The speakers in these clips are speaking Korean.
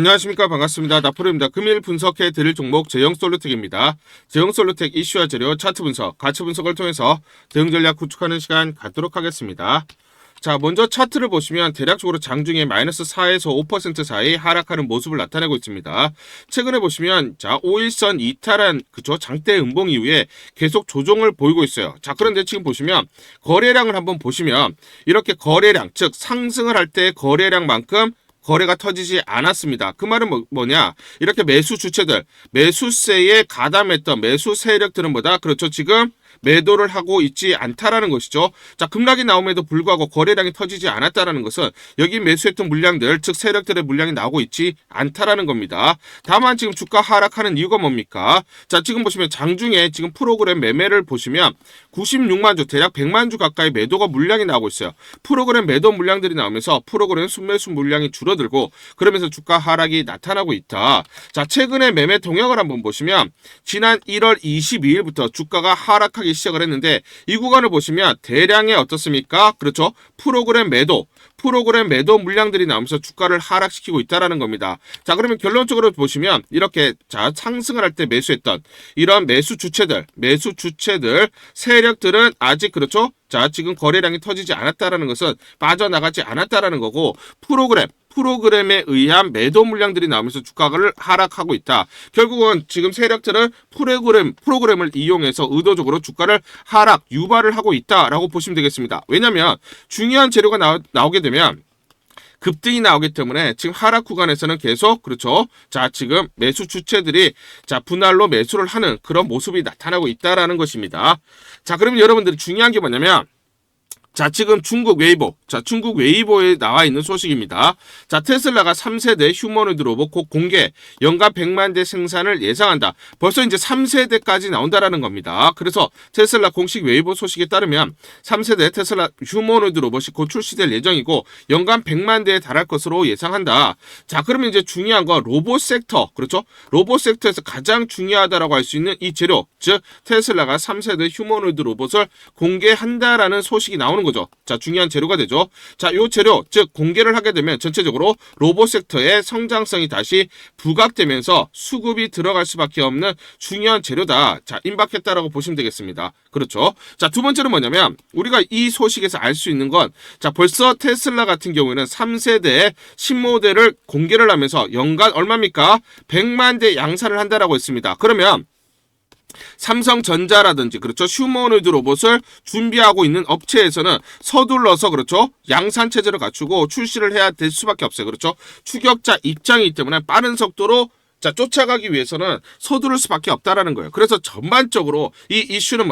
안녕하십니까. 반갑습니다. 나프로입니다. 금일 분석해 드릴 종목 제형솔루텍입니다. 제형솔루텍 이슈와 재료, 차트 분석, 가치 분석을 통해서 대응 전략 구축하는 시간 갖도록 하겠습니다. 자, 먼저 차트를 보시면 대략적으로 장중에 마이너스 4에서 5% 사이 하락하는 모습을 나타내고 있습니다. 최근에 보시면 자, 5일선 이탈한 장대 음봉 이후에 계속 조정을 보이고 있어요. 자, 그런데 지금 보시면 거래량을 한번 보시면 이렇게 거래량, 즉 상승을 할 때 거래량만큼 거래가 터지지 않았습니다. 그 말은 뭐냐? 이렇게 매수 주체들, 매수세에 가담했던 매수 세력들은 지금 매도를 하고 있지 않다라는 것이죠. 자, 급락이 나옴에도 불구하고 거래량이 터지지 않았다라는 것은 여기 매수했던 물량들, 즉 세력들의 물량이 나오고 있지 않다라는 겁니다. 다만 지금 주가 하락하는 이유가 뭡니까? 자, 지금 보시면 장중에 지금 프로그램 매매를 보시면 96만 주, 대략 100만 주 가까이 매도가 물량이 나오고 있어요. 프로그램 매도 물량들이 나오면서 프로그램 순매수 물량이 줄어들고 그러면서 주가 하락이 나타나고 있다. 자, 최근에 매매 동향을 한번 보시면 지난 1월 22일부터 주가가 하락하기 시작을 했는데 이 구간을 보시면 대량의 어떻습니까? 그렇죠. 프로그램 매도 물량들이 나오면서 주가를 하락시키고 있다라는 겁니다. 자, 그러면 결론적으로 보시면 이렇게 자, 상승을 할 때 매수했던 이런 매수 주체들, 세력들은 아직 그렇죠. 자, 지금 거래량이 터지지 않았다라는 것은 빠져나가지 않았다라는 거고 프로그램에 의한 매도 물량들이 나오면서 주가를 하락하고 있다. 결국은 지금 세력들은 프로그램을 이용해서 의도적으로 주가를 하락, 유발을 하고 있다라고 보시면 되겠습니다. 왜냐하면 중요한 재료가 나오게 되면 급등이 나오기 때문에 지금 하락 구간에서는 계속 그렇죠. 자, 지금 매수 주체들이 자, 분할로 매수를 하는 그런 모습이 나타나고 있다라는 것입니다. 자, 그러면 여러분들이 중요한 게 뭐냐면 자, 지금 중국 웨이보에 나와 있는 소식입니다. 자, 테슬라가 3세대 휴머노이드 로봇 곧 공개, 연간 100만 대 생산을 예상한다. 벌써 이제 3세대까지 나온다라는 겁니다. 그래서 테슬라 공식 웨이보 소식에 따르면 3세대 테슬라 휴머노이드 로봇이 곧 출시될 예정이고 연간 100만 대에 달할 것으로 예상한다. 자, 그러면 이제 중요한 건 로봇 섹터, 그렇죠? 로봇 섹터에서 가장 중요하다라고 할 수 있는 이 재료, 즉 테슬라가 3세대 휴머노이드 로봇을 공개한다라는 소식이 나오는 거죠. 자, 중요한 재료가 되죠. 자, 요 재료, 즉 공개를 하게 되면 전체적으로 로봇 섹터의 성장성이 다시 부각되면서 수급이 들어갈 수밖에 없는 중요한 재료다. 자, 임박했다라고 보시면 되겠습니다. 그렇죠. 자, 두 번째는 뭐냐면 우리가 이 소식에서 알 수 있는 건 자, 벌써 테슬라 같은 경우에는 3세대 신모델을 공개를 하면서 연간 얼마입니까? 100만 대 양산을 한다라고 했습니다. 그러면 삼성전자라든지 그렇죠. 휴머노이드 로봇을 준비하고 있는 업체에서는 서둘러서 그렇죠. 양산 체제를 갖추고 출시를 해야 될 수밖에 없어요. 그렇죠. 추격자 입장이기 때문에 빠른 속도로 자, 쫓아가기 위해서는 서두를 수밖에 없다라는 거예요. 그래서 전반적으로 이 이슈는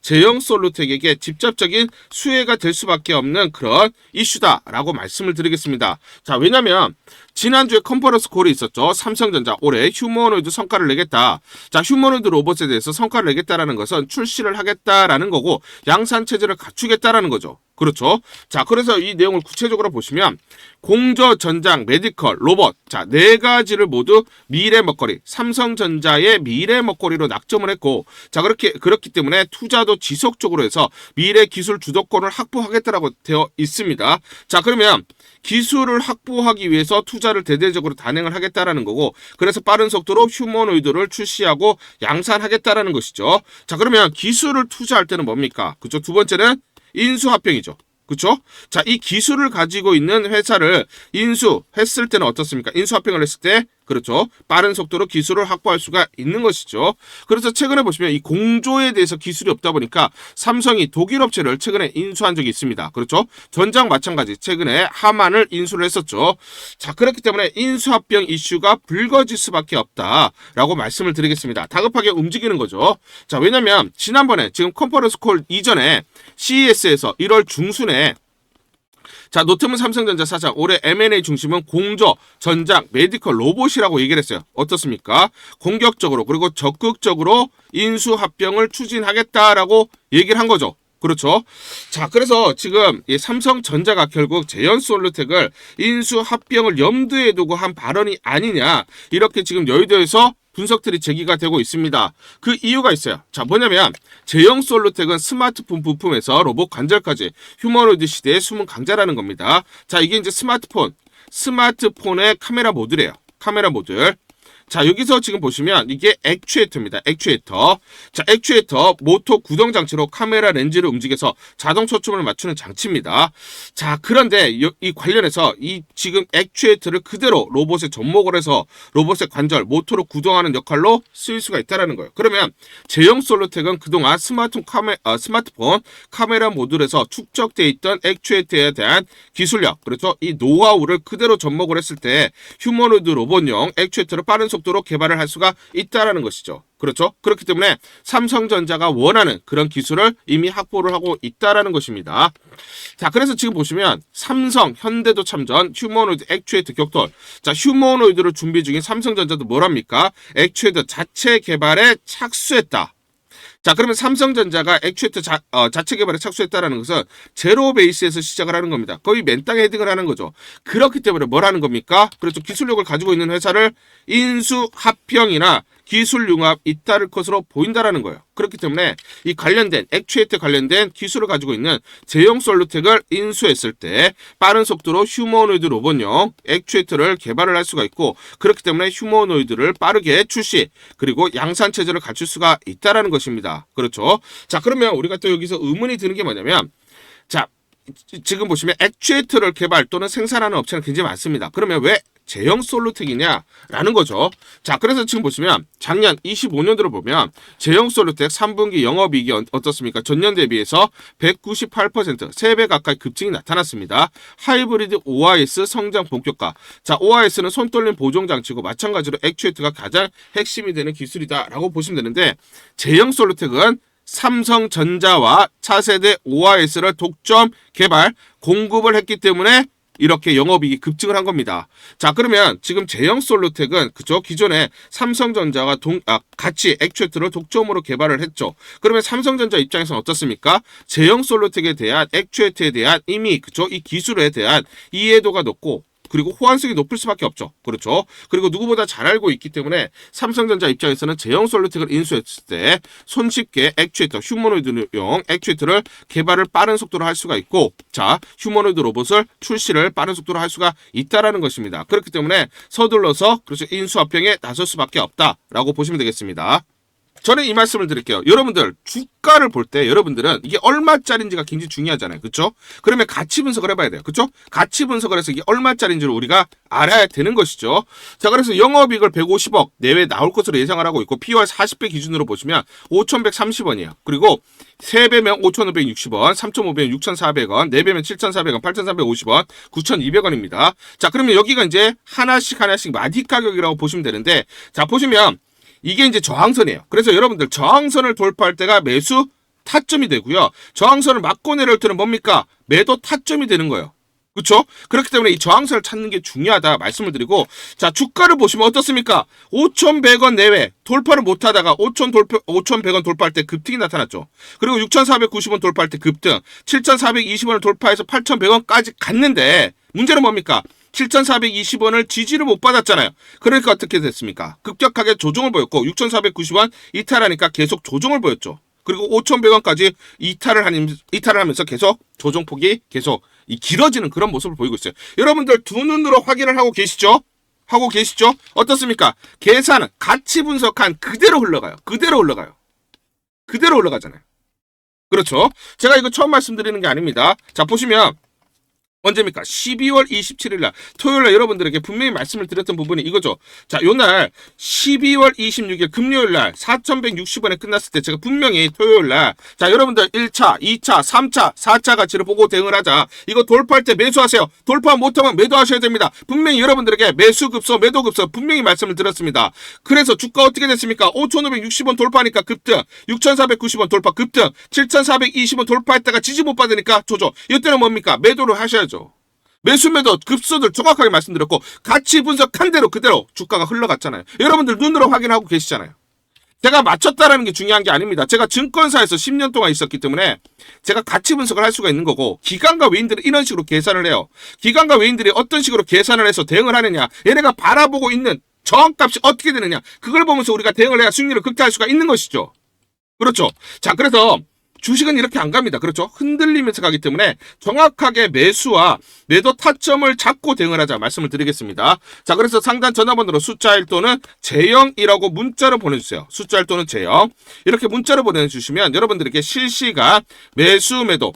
제형솔루텍에게 직접적인 수혜가 될 수밖에 없는 그런 이슈다라고 말씀을 드리겠습니다. 자, 왜냐면 지난주에 컨퍼런스 콜이 있었죠. 삼성전자 올해 휴머노이드 성과를 내겠다. 자, 휴머노이드 로봇에 대해서 성과를 내겠다라는 것은 출시를 하겠다라는 거고 양산 체제를 갖추겠다라는 거죠. 그렇죠. 자, 그래서 이 내용을 구체적으로 보시면 공조, 전장, 메디컬, 로봇 자, 네 가지를 모두 미래 먹거리, 삼성전자의 미래 먹거리로 낙점을 했고 자, 그렇기 때문에 투자도 지속적으로 해서 미래 기술 주도권을 확보하겠다라고 되어 있습니다. 자, 그러면 기술을 확보하기 위해서 투자를 대대적으로 단행을 하겠다라는 거고 그래서 빠른 속도로 휴머노이드를 출시하고 양산하겠다라는 것이죠. 자, 그러면 기술을 투자할 때는 뭡니까? 그죠? 두 번째는 인수합병이죠. 그렇죠? 자, 이 기술을 가지고 있는 회사를 인수했을 때는 어떻습니까? 인수합병을 했을 때 그렇죠. 빠른 속도로 기술을 확보할 수가 있는 것이죠. 그래서 최근에 보시면 이 공조에 대해서 기술이 없다 보니까 삼성이 독일 업체를 최근에 인수한 적이 있습니다. 그렇죠. 전장 마찬가지 최근에 하만을 인수를 했었죠. 자, 그렇기 때문에 인수합병 이슈가 불거질 수밖에 없다라고 말씀을 드리겠습니다. 다급하게 움직이는 거죠. 자, 왜냐면 지난번에 지금 컨퍼런스 콜 이전에 CES에서 1월 중순에 자, 노태문 삼성전자 사장 올해 M&A 중심은 공조, 전장, 메디컬, 로봇이라고 얘기를 했어요. 어떻습니까? 공격적으로 그리고 적극적으로 인수합병을 추진하겠다라고 얘기를 한 거죠. 그렇죠. 자, 그래서 지금 이 삼성전자가 결국 제형솔루텍을 인수합병을 염두에 두고 한 발언이 아니냐 이렇게 지금 여의도에서 분석들이 제기가 되고 있습니다. 그 이유가 있어요. 자, 뭐냐면 제형솔루텍은 스마트폰 부품에서 로봇 관절까지 휴머노이드 시대의 숨은 강자라는 겁니다. 자, 이게 이제 스마트폰의 카메라 모듈이에요. 카메라 모듈. 자, 여기서 지금 보시면 이게 액추에이터입니다. 액추에이터. 자, 액추에이터 모터 구동 장치로 카메라 렌즈를 움직여서 자동 초점을 맞추는 장치입니다. 자, 그런데 이 관련해서 이 지금 액추에이터를 그대로 로봇에 접목을 해서 로봇의 관절, 모터로 구동하는 역할로 쓰일 수가 있다는 거예요. 그러면 제형 솔로텍은 그동안 스마트폰 카메라 모듈에서 축적되어 있던 액추에이터에 대한 기술력, 그렇죠? 이 노하우를 그대로 접목을 했을 때 휴머노이드 로봇용 액추에이터를 빠른 속도로 개발을 할 수가 있다라는 것이죠. 그렇죠? 그렇기 때문에 삼성전자가 원하는 그런 기술을 이미 확보를 하고 있다라는 것입니다. 자, 그래서 지금 보시면 삼성, 현대도 참전, 휴머노이드 액추에이터 격돌. 자, 휴머노이드를 준비 중인 삼성전자도 뭐랍니까? 액추에이터 자체 개발에 착수했다. 자, 그러면 삼성전자가 액추에이터 자체 개발에 착수했다는 것은 제로 베이스에서 시작을 하는 겁니다. 거의 맨 땅에 헤딩을 하는 거죠. 그렇기 때문에 뭘 하는 겁니까? 그렇죠. 기술력을 가지고 있는 회사를 인수, 합병이나 기술 융합 잇따를 것으로 보인다라는 거예요. 그렇기 때문에 이 관련된 액추에이터 관련된 기술을 가지고 있는 제형 솔루텍을 인수했을 때 빠른 속도로 휴머노이드 로봇용 액추에이터를 개발을 할 수가 있고, 그렇기 때문에 휴머노이드를 빠르게 출시 그리고 양산 체제를 갖출 수가 있다라는 것입니다. 그렇죠. 자, 그러면 우리가 또 여기서 의문이 드는 게 뭐냐면, 자, 지금 보시면 액추에이터를 개발 또는 생산하는 업체는 굉장히 많습니다. 그러면 왜 제형 솔루텍이냐라는 거죠. 자, 그래서 지금 보시면 작년 25년도로 보면 제형 솔루텍 3분기 영업이익이 어떻습니까? 전년 대비해서 198%, 3배 가까이 급증이 나타났습니다. 하이브리드 OIS 성장 본격화. 자, OIS는 손떨림 보정 장치고 마찬가지로 액추에이터가 가장 핵심이 되는 기술이다라고 보시면 되는데, 제형 솔루텍은 삼성전자와 차세대 OIS를 독점 개발, 공급을 했기 때문에 이렇게 영업이익이 급증을 한 겁니다. 자, 그러면 지금 제형 솔루텍은 그죠? 기존에 삼성전자가 같이 액추에이터를 독점으로 개발을 했죠. 그러면 삼성전자 입장에서는 어떻습니까? 제형 솔루텍에 대한 액추에이터에 대한 이미 그죠? 이 기술에 대한 이해도가 높고 그리고 호환성이 높을 수밖에 없죠. 그렇죠. 그리고 누구보다 잘 알고 있기 때문에 삼성전자 입장에서는 제형 솔루텍을 인수했을 때 손쉽게 액추에이터, 휴머노이드용 액추에이터를 개발을 빠른 속도로 할 수가 있고, 자, 휴머노이드 로봇을 출시를 빠른 속도로 할 수가 있다라는 것입니다. 그렇기 때문에 서둘러서 그렇죠, 인수합병에 나설 수밖에 없다라고 보시면 되겠습니다. 저는 이 말씀을 드릴게요. 여러분들 주가를 볼 때 여러분들은 이게 얼마짜리인지가 굉장히 중요하잖아요. 그렇죠? 그러면 가치 분석을 해봐야 돼요. 그렇죠? 가치 분석을 해서 이게 얼마짜리인지를 우리가 알아야 되는 것이죠. 자, 그래서 영업이익을 150억 내외 나올 것으로 예상을 하고 있고, POR 40배 기준으로 보시면 5,130원이에요. 그리고 3배면 5,560원, 3,500원 6,400원, 4배면 7,400원, 8,350원, 9,200원입니다. 자, 그러면 여기가 이제 하나씩 마디 가격이라고 보시면 되는데, 자, 보시면 이게 이제 저항선이에요. 그래서 여러분들 저항선을 돌파할 때가 매수 타점이 되고요. 저항선을 맞고 내려올 때는 뭡니까? 매도 타점이 되는 거예요. 그렇죠? 그렇기 때문에 이 저항선을 찾는 게 중요하다 말씀을 드리고, 자, 주가를 보시면 어떻습니까? 5,100원 내외 돌파를 못하다가 5,100원 돌파할 때 급등이 나타났죠. 그리고 6,490원 돌파할 때 급등, 7,420원을 돌파해서 8,100원까지 갔는데 문제는 뭡니까? 7,420원을 지지를 못 받았잖아요. 그러니까 어떻게 됐습니까? 급격하게 조정을 보였고 6,490원 이탈하니까 계속 조정을 보였죠. 그리고 5,100원까지 이탈을 하면서 계속 조정폭이 계속 길어지는 그런 모습을 보이고 있어요. 여러분들 두 눈으로 확인을 하고 계시죠? 어떻습니까? 계산은 가치 분석한 그대로 흘러가요. 그대로 올라가잖아요. 그렇죠? 제가 이거 처음 말씀드리는 게 아닙니다. 자, 보시면 언제입니까? 12월 27일 날 토요일 날 여러분들에게 분명히 말씀을 드렸던 부분이 이거죠. 자, 요날 12월 26일 금요일 날 4,160원에 끝났을 때 제가 분명히 토요일 날, 자, 여러분들 1차, 2차, 3차, 4차 가치를 보고 대응을 하자. 이거 돌파할 때 매수하세요. 돌파 못하면 매도하셔야 됩니다. 분명히 여러분들에게 매수급소, 매도급소 분명히 말씀을 드렸습니다. 그래서 주가 어떻게 됐습니까? 5,560원 돌파하니까 급등, 6,490원 돌파 급등, 7,420원 돌파했다가 지지 못 받으니까 조정. 이때는 뭡니까? 매도를 하셔야죠. 매수 매도 급소들 정확하게 말씀드렸고, 가치 분석한 대로 그대로 주가가 흘러갔잖아요. 여러분들 눈으로 확인하고 계시잖아요. 제가 맞췄다라는 게 중요한 게 아닙니다. 제가 증권사에서 10년 동안 있었기 때문에 제가 가치 분석을 할 수가 있는 거고, 기관과 외인들은 이런 식으로 계산을 해요. 기관과 외인들이 어떤 식으로 계산을 해서 대응을 하느냐, 얘네가 바라보고 있는 저항값이 어떻게 되느냐, 그걸 보면서 우리가 대응을 해야 수익률을 극대화할 수가 있는 것이죠. 그렇죠. 자, 그래서 주식은 이렇게 안 갑니다. 그렇죠? 흔들리면서 가기 때문에 정확하게 매수와 매도 타점을 잡고 대응을 하자 말씀을 드리겠습니다. 자, 그래서 상단 전화번호로 숫자 1 또는 제0이라고 문자로 보내주세요. 숫자 1 또는 제0 이렇게 문자로 보내주시면 여러분들에게 실시간 매수 매도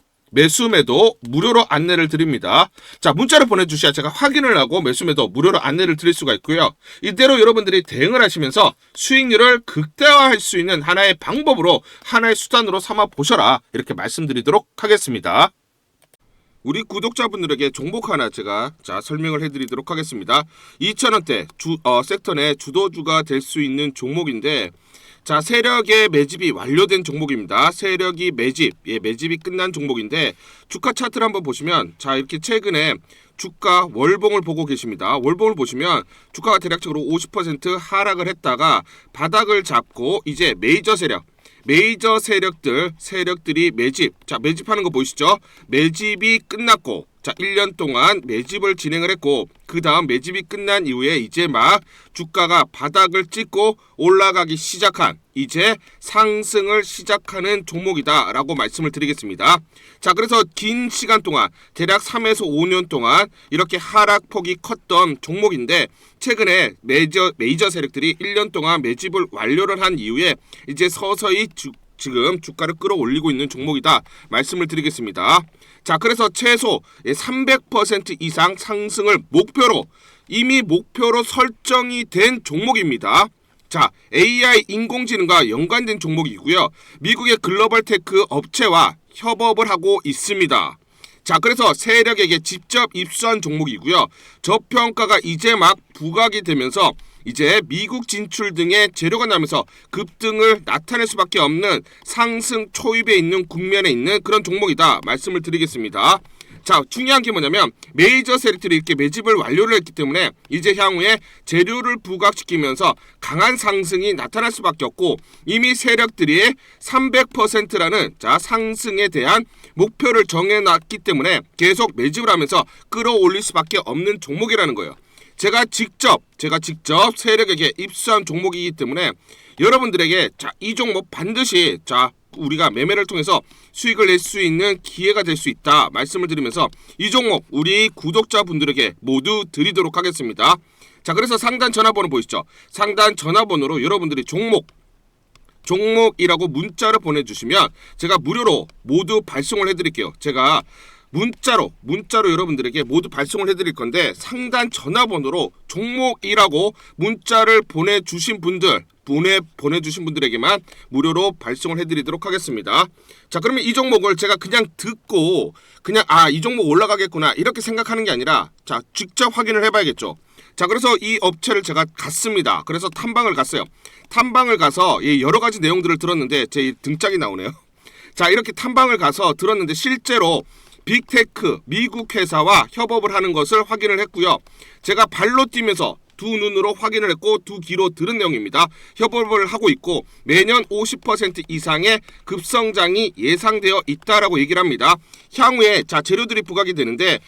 무료로 안내를 드립니다. 자, 문자를 보내주셔야 제가 확인을 하고 매수 매도 무료로 안내를 드릴 수가 있고요. 이대로 여러분들이 대응을 하시면서 수익률을 극대화할 수 있는 하나의 방법으로 하나의 수단으로 삼아 보셔라 이렇게 말씀드리도록 하겠습니다. 우리 구독자분들에게 종목 하나 제가 설명을 해드리도록 하겠습니다. 2,000원대 섹터 내 주도주가 될 수 있는 종목인데 자, 세력의 매집이 완료된 종목입니다. 세력이 매집이 끝난 종목인데 주가 차트를 한번 보시면 자, 이렇게 최근에 주가 월봉을 보고 계십니다. 월봉을 보시면 주가가 대략적으로 50% 하락을 했다가 바닥을 잡고 이제 메이저 세력들이 매집하는 거 보이시죠? 매집이 끝났고 자, 1년 동안 매집을 진행을 했고 그 다음 매집이 끝난 이후에 이제 막 주가가 바닥을 찍고 올라가기 시작한 이제 상승을 시작하는 종목이다 라고 말씀을 드리겠습니다. 자, 그래서 긴 시간 동안 대략 3에서 5년 동안 이렇게 하락폭이 컸던 종목인데 최근에 메이저 세력들이 1년 동안 매집을 완료를 한 이후에 이제 서서히 지금 주가를 끌어올리고 있는 종목이다 말씀을 드리겠습니다. 자, 그래서 최소 300% 이상 상승을 이미 목표로 설정이 된 종목입니다. 자, AI 인공지능과 연관된 종목이고요. 미국의 글로벌 테크 업체와 협업을 하고 있습니다. 자, 그래서 세력에게 직접 입수한 종목이고요. 저평가가 이제 막 부각이 되면서 이제 미국 진출 등의 재료가 나면서 급등을 나타낼 수밖에 없는 상승 초입에 있는 국면에 있는 그런 종목이다 말씀을 드리겠습니다. 자, 중요한 게 뭐냐면 메이저 세력들이 이렇게 매집을 완료를 했기 때문에 이제 향후에 재료를 부각시키면서 강한 상승이 나타날 수밖에 없고 이미 세력들이 300%라는 상승에 대한 목표를 정해놨기 때문에 계속 매집을 하면서 끌어올릴 수밖에 없는 종목이라는 거예요. 제가 직접 세력에게 입수한 종목이기 때문에 여러분들에게 이 종목 반드시 우리가 매매를 통해서 수익을 낼 수 있는 기회가 될 수 있다 말씀을 드리면서 이 종목 우리 구독자분들에게 모두 드리도록 하겠습니다. 자, 그래서 상단 전화번호 보이시죠? 상단 전화번호로 여러분들이 종목이라고 문자를 보내주시면 제가 무료로 모두 발송을 해드릴게요. 제가 문자로 여러분들에게 모두 발송을 해드릴 건데 상단 전화번호로 종목이라고 문자를 보내주신 분들에게만 무료로 발송을 해드리도록 하겠습니다. 자, 그러면 이 종목을 제가 그냥 듣고 이 종목 올라가겠구나 이렇게 생각하는 게 아니라 직접 확인을 해봐야겠죠. 자, 그래서 이 업체를 제가 갔습니다. 그래서 탐방을 갔어요. 탐방을 가서 여러 가지 내용들을 들었는데 제 등짝이 나오네요. 자, 이렇게 탐방을 가서 들었는데 실제로 빅테크 미국 회사와 협업을 하는 것을 확인을 했고요. 제가 발로 뛰면서 두 눈으로 확인을 했고 두 귀로 들은 내용입니다. 협업을 하고 있고 매년 50% 이상의 급성장이 예상되어 있다라고 얘기를 합니다. 향후에 재료들이 부각이 되는데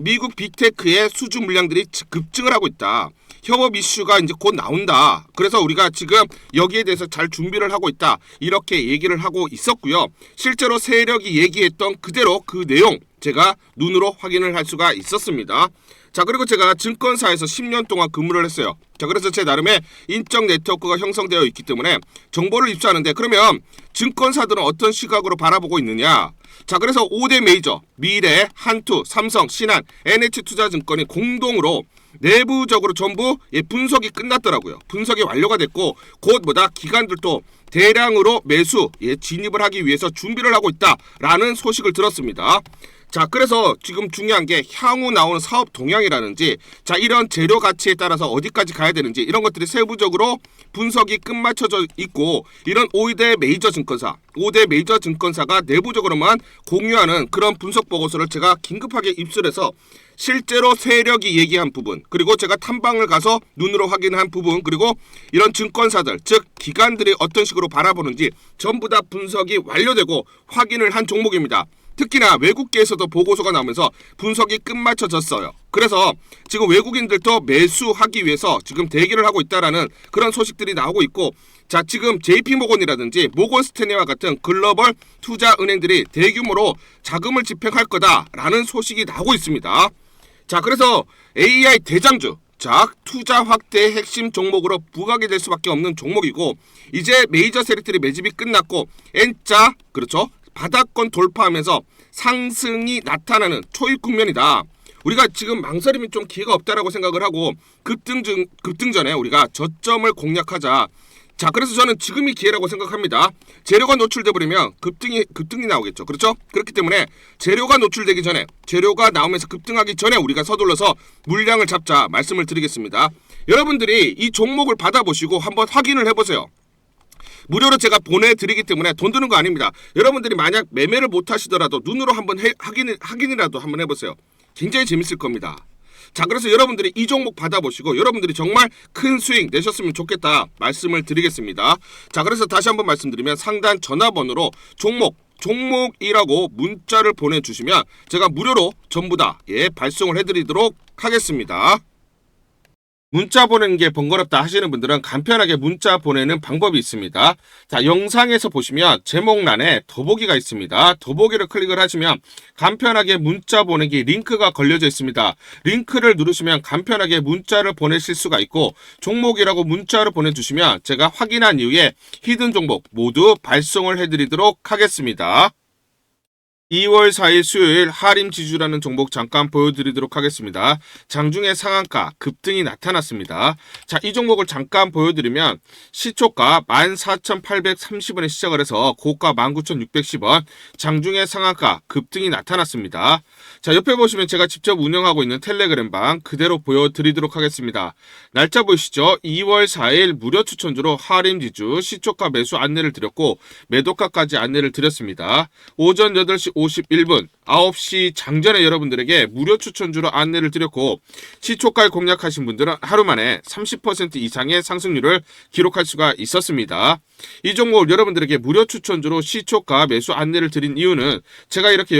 미국 빅테크의 수주 물량들이 급증을 하고 있다. 협업 이슈가 이제 곧 나온다. 그래서 우리가 지금 여기에 대해서 잘 준비를 하고 있다. 이렇게 얘기를 하고 있었고요. 실제로 세력이 얘기했던 그대로 그 내용 제가 눈으로 확인을 할 수가 있었습니다. 자, 그리고 제가 증권사에서 10년 동안 근무를 했어요. 자, 그래서 제 나름의 인적 네트워크가 형성되어 있기 때문에 정보를 입수하는데 그러면 증권사들은 어떤 시각으로 바라보고 있느냐? 자, 그래서 5대 메이저 미래, 한투, 삼성, 신한, NH투자증권이 공동으로 내부적으로 전부 분석이 끝났더라고요. 분석이 완료가 됐고 곧 기관들도 대량으로 매수 진입을 하기 위해서 준비를 하고 있다라는 소식을 들었습니다. 자, 그래서 지금 중요한 게 향후 나오는 사업 동향이라든지 이런 재료 가치에 따라서 어디까지 가야 되는지 이런 것들이 세부적으로 분석이 끝마쳐져 있고 이런 5대 메이저 증권사가 내부적으로만 공유하는 그런 분석 보고서를 제가 긴급하게 입수해서 실제로 세력이 얘기한 부분 그리고 제가 탐방을 가서 눈으로 확인한 부분 그리고 이런 증권사들 즉 기관들이 어떤 식으로 바라보는지 전부 다 분석이 완료되고 확인을 한 종목입니다. 특히나 외국계에서도 보고서가 나오면서 분석이 끝마쳐졌어요. 그래서 지금 외국인들도 매수하기 위해서 지금 대기를 하고 있다라는 그런 소식들이 나오고 있고, 자, 지금 JP모건이라든지 모건스탠리와 같은 글로벌 투자 은행들이 대규모로 자금을 집행할 거다라는 소식이 나오고 있습니다. 자, 그래서 AI 대장주, 자, 투자 확대의 핵심 종목으로 부각이 될 수밖에 없는 종목이고, 이제 메이저 세력들이 매집이 끝났고 N자, 그렇죠, 바닥권 돌파하면서 상승이 나타나는 초입 국면이다. 우리가 지금 망설임이 좀 기회가 없다라고 생각을 하고 급등 전에 우리가 저점을 공략하자. 자, 그래서 저는 지금이 기회라고 생각합니다. 재료가 노출돼 버리면 급등이 나오겠죠. 그렇죠? 그렇기 때문에 재료가 노출되기 전에, 재료가 나오면서 급등하기 전에 우리가 서둘러서 물량을 잡자 말씀을 드리겠습니다. 여러분들이 이 종목을 받아보시고 한번 확인을 해보세요. 무료로 제가 보내드리기 때문에 돈 드는 거 아닙니다. 여러분들이 만약 매매를 못 하시더라도 눈으로 한번 확인이라도 한번 해보세요. 굉장히 재밌을 겁니다. 자, 그래서 여러분들이 이 종목 받아보시고 여러분들이 정말 큰 수익 내셨으면 좋겠다 말씀을 드리겠습니다. 자, 그래서 다시 한번 말씀드리면 상단 전화번호로 종목이라고 문자를 보내주시면 제가 무료로 전부 다 발송을 해드리도록 하겠습니다. 문자 보내는 게 번거롭다 하시는 분들은 간편하게 문자 보내는 방법이 있습니다. 자, 영상에서 보시면 제목란에 더보기가 있습니다. 더보기를 클릭을 하시면 간편하게 문자 보내기 링크가 걸려져 있습니다. 링크를 누르시면 간편하게 문자를 보내실 수가 있고, 종목이라고 문자를 보내주시면 제가 확인한 이후에 히든 종목 모두 발송을 해드리도록 하겠습니다. 2월 4일 수요일 하림지주라는 종목 잠깐 보여드리도록 하겠습니다. 장중에 상한가 급등이 나타났습니다. 자, 이 종목을 잠깐 보여드리면 시초가 14,830원에 시작을 해서 고가 19,610원, 장중에 상한가 급등이 나타났습니다. 자, 옆에 보시면 제가 직접 운영하고 있는 텔레그램방 그대로 보여드리도록 하겠습니다. 날짜 보이시죠? 2월 4일 무료 추천주로 하림지주 시초가 매수 안내를 드렸고 매도가까지 안내를 드렸습니다. 오전 8시 51분 9시 장전에 여러분들에게 무료 추천주로 안내를 드렸고, 시초가에 공략하신 분들은 하루 만에 30% 이상의 상승률을 기록할 수가 있었습니다. 이 종목을 여러분들에게 무료 추천주로 시초가 매수 안내를 드린 이유는 제가 이렇게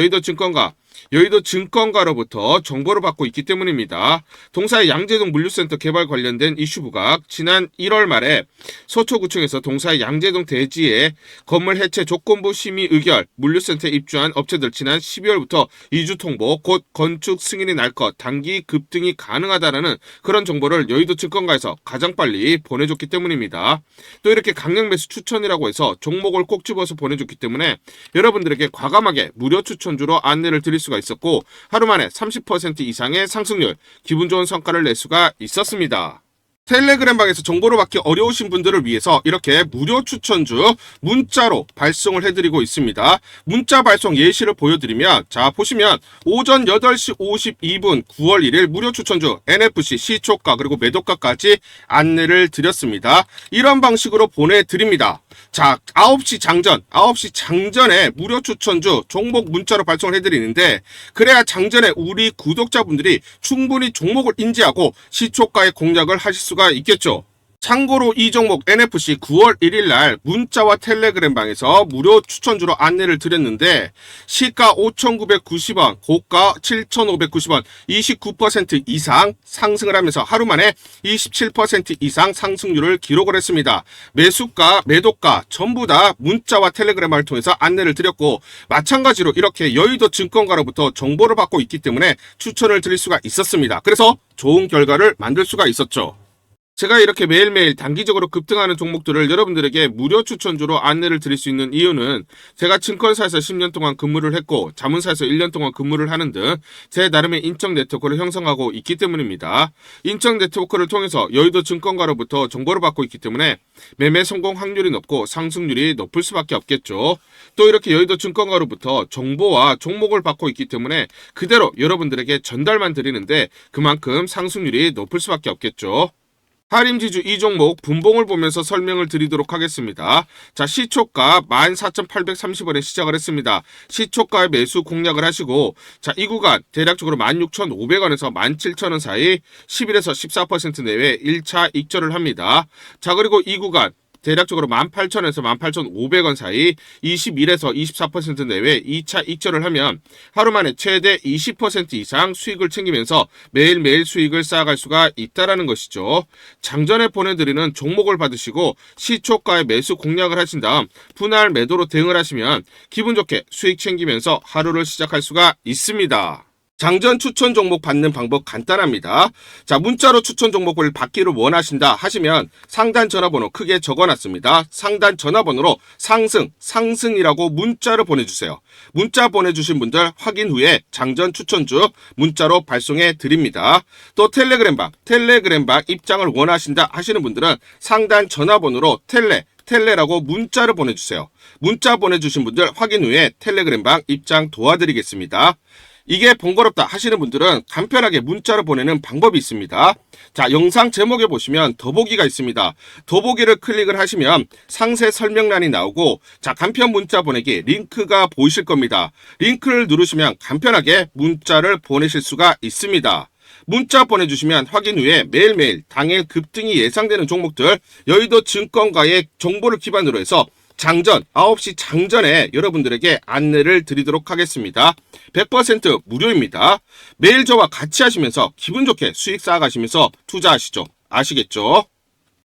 여의도 증권가로부터 정보를 받고 있기 때문입니다. 동사의 양재동 물류센터 개발 관련된 이슈 부각, 지난 1월 말에 서초구청에서 동사의 양재동 대지에 건물 해체 조건부 심의 의결, 물류센터에 입주한 업체들 지난 12월부터 이주 통보, 곧 건축 승인이 날 것, 단기 급등이 가능하다라는 그런 정보를 여의도 증권가에서 가장 빨리 보내줬기 때문입니다. 또 이렇게 강력 매수 추천이라고 해서 종목을 꼭 집어서 보내줬기 때문에 여러분들에게 과감하게 무료 추천주로 안내를 드릴 수가 있었고, 하루 만에 30% 이상의 상승률, 기분 좋은 성과를 낼 수가 있었습니다. 텔레그램방에서 정보를 받기 어려우신 분들을 위해서 이렇게 무료 추천주 문자로 발송을 해드리고 있습니다. 문자 발송 예시를 보여드리면, 자, 보시면 오전 8시 52분 9월 1일 무료 추천주 NFC 시초가 그리고 매도가까지 안내를 드렸습니다. 이런 방식으로 보내드립니다. 자, 9시 장전에 무료 추천주 종목 문자로 발송을 해드리는데, 그래야 장전에 우리 구독자분들이 충분히 종목을 인지하고 시초가의 공략을 하실 수가 있겠죠. 참고로 이 종목 NFC 9월 1일 날 문자와 텔레그램 방에서 무료 추천주로 안내를 드렸는데, 시가 5,990원, 고가 7,590원, 29% 이상 상승을 하면서 하루 만에 27% 이상 상승률을 기록을 했습니다. 매수가, 매도가 전부 다 문자와 텔레그램을 통해서 안내를 드렸고, 마찬가지로 이렇게 여의도 증권가로부터 정보를 받고 있기 때문에 추천을 드릴 수가 있었습니다. 그래서 좋은 결과를 만들 수가 있었죠. 제가 이렇게 매일매일 단기적으로 급등하는 종목들을 여러분들에게 무료 추천주로 안내를 드릴 수 있는 이유는, 제가 증권사에서 10년 동안 근무를 했고 자문사에서 1년 동안 근무를 하는 등 제 나름의 인적 네트워크를 형성하고 있기 때문입니다. 인적 네트워크를 통해서 여의도 증권가로부터 정보를 받고 있기 때문에 매매 성공 확률이 높고 상승률이 높을 수밖에 없겠죠. 또 이렇게 여의도 증권가로부터 정보와 종목을 받고 있기 때문에 그대로 여러분들에게 전달만 드리는데 그만큼 상승률이 높을 수밖에 없겠죠. 하림지주 이 종목 분봉을 보면서 설명을 드리도록 하겠습니다. 자, 시초가 14,830원에 시작을 했습니다. 시초가의 매수 공략을 하시고, 자, 이 구간 대략적으로 16,500원에서 17,000원 사이 11에서 14% 내외 1차 익절을 합니다. 자, 그리고 이 구간 대략적으로 18,000에서 18,500원 사이 21에서 24% 내외 2차 익절을 하면 하루 만에 최대 20% 이상 수익을 챙기면서 매일매일 수익을 쌓아갈 수가 있다라는 것이죠. 장전에 보내드리는 종목을 받으시고 시초가에 매수 공략을 하신 다음 분할 매도로 대응을 하시면 기분 좋게 수익 챙기면서 하루를 시작할 수가 있습니다. 장전 추천 종목 받는 방법 간단합니다. 자, 문자로 추천 종목을 받기를 원하신다 하시면 상단 전화번호 크게 적어놨습니다. 상단 전화번호로 상승이라고 문자를 보내주세요. 문자 보내주신 분들 확인 후에 장전 추천주 문자로 발송해 드립니다. 또 텔레그램방 입장을 원하신다 하시는 분들은 상단 전화번호로 텔레라고 문자를 보내주세요. 문자 보내주신 분들 확인 후에 텔레그램방 입장 도와드리겠습니다. 이게 번거롭다 하시는 분들은 간편하게 문자로 보내는 방법이 있습니다. 자, 영상 제목에 보시면 더보기가 있습니다. 더보기를 클릭을 하시면 상세 설명란이 나오고 자, 간편 문자 보내기 링크가 보이실 겁니다. 링크를 누르시면 간편하게 문자를 보내실 수가 있습니다. 문자 보내주시면 확인 후에 매일매일 당일 급등이 예상되는 종목들 여의도 증권가의 정보를 기반으로 해서 장전 9시 장전에 여러분들에게 안내를 드리도록 하겠습니다. 100% 무료입니다. 매일 저와 같이 하시면서 기분 좋게 수익 쌓아가시면서 투자하시죠. 아시겠죠?